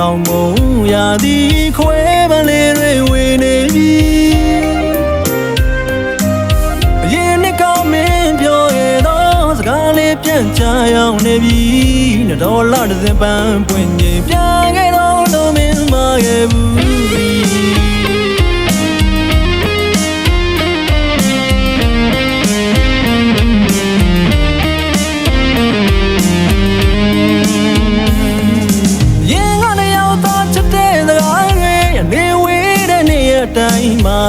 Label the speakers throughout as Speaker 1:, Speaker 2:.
Speaker 1: ဆောင်မုံရာသီခွဲပန်းလေးတွေဝေနေပြီအရင်နှစ်ကမင်းပြောရတော့စကားလေးပြန်ချရောက်နေပြီတော်လာတစ်စင်ပန်းပွင့်နေပြန်ခဲ့တော့လို့မင်းမခဲ့ဘူးတိုင်းမှာ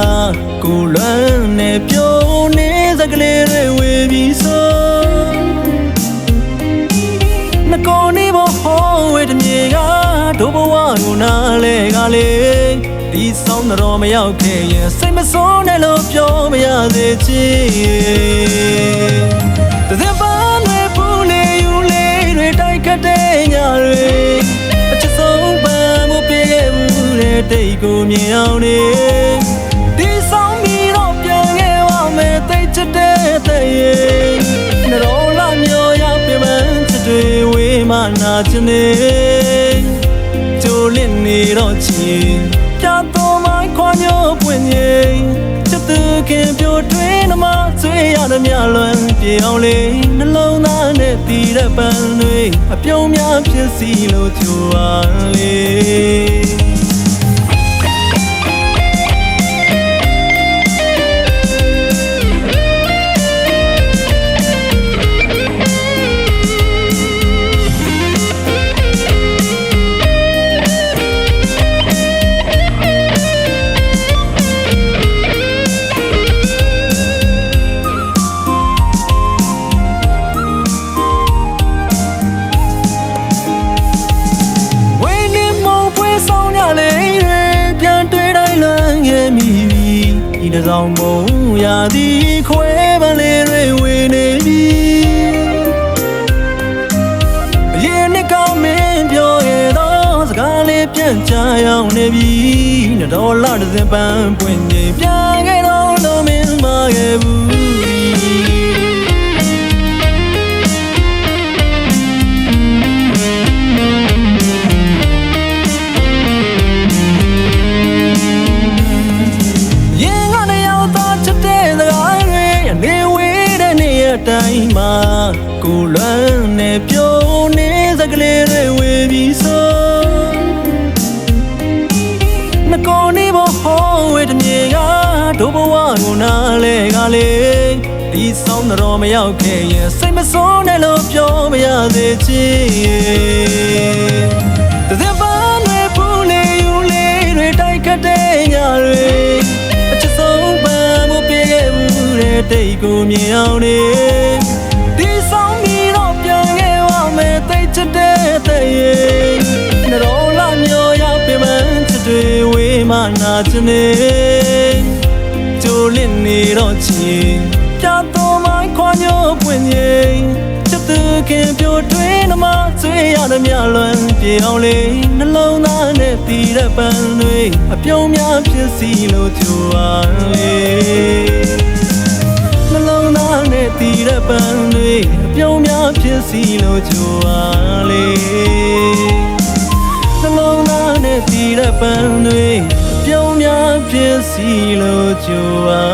Speaker 1: ကိုလွမ်းနေပြုံးနေစကလေးတွေဝေပြီးဆိုနှကောနေဘဟောဝေတမြေကဒုဘဝကိုနားလဲကလေးဒီဆောင်တော်မရောက်ခဲ့ရင်စိတ်မစိုးနဲ့လို့ပြောမရသေးချင်တစ်စက်ပန်းတွေပူနေယူလေးတွေတိုက်ခတ်တဲ့ညတွေအချစ်ဆုံးပန်းမပြေခဲ့ဘူးတဲ့တိတ်ကိုမြင်အောင်နေဒီဆောင်ပြီးတော့ပြန်ခဲ့ပါမယ်တိတ်ချစ်တဲ့တဲ့ရဲ့နှတော်လာမျိုးရောက်ပြန်မှချစ်တွေဝေးမှနာချင်နေကြိုလင့်နေတော့ချင်ပြတော်မှခွာညိုပွင့်နေချစ်သူခင်ပြိုတွင်နှမဆွေးရသည်များလွန်ပြေအောင်လေနှလုံးသားနဲ့တည်တဲ့ပန်းတွေအပြုံးများဖြစ်စီလို့ကြိုပါလေဒီဆောင်မုံရာသီခွဲပန်းလေးတွေဝေနေပြီအရင်နှစ်ကမင်းပြောရတော့စကားလေးပြန်ချရောက်နေပြီတော်လာတစ်စင်ပန်းပွင့်နေပြန်ခဲ့တော့လို့မင်းမခဲ့ဘူးတိုင်းမှာကိုလွမ်းနေပြုံးနေစကလေးတွေဝေပြီးဆိုနှကောနေဘဟောဝေတမြေကဒုဘဝကိုနားလဲကလေးဒီဆောင်တော်မရောက်ခဲ့ရင်စိတ်မစိုးနဲ့လို့ပြောမရသေးချင်တစ်စက်ပန်းတွေပူနေယူလေးတွေတိုက်ခတ်တဲ့ညတွေအချစ်ဆုံးပန်းမပြေခဲ့ဘူးတဲ့တိတ်ကိုမြင်အောင်နေဒီဆောင်ပြီးတော့ပြန်ခဲ့ပါမယ်တိတ်ချစ်တဲ့တဲ့ရဲ့နှတော်လာမျိုးရောက်ပြန်မှချစ်တွေဝေးမှနာချင်နေကြိုလင့်နေတော့ချင်ပြတော်မှခွာညိုပွင့်နေချစ်သူခင်ပြိုတွင်နှမဆွေးရသည်များလွန်ပြေအောင်လေနှလုံးသားနဲ့တည်တဲ့ပန်းတွေအပြုံးများဖြစ်စီလို့ကြိုပါလေနှလုံးသားနဲ့တည်တဲ့ပန်းတွေအပြုံးများဖြစ်စီလို့ကြိုပါလေနှလုံးသားနဲ့တည်တဲ့ပန်းတွေအပြုံးများဖြစ်စီလို့ကြိုပါ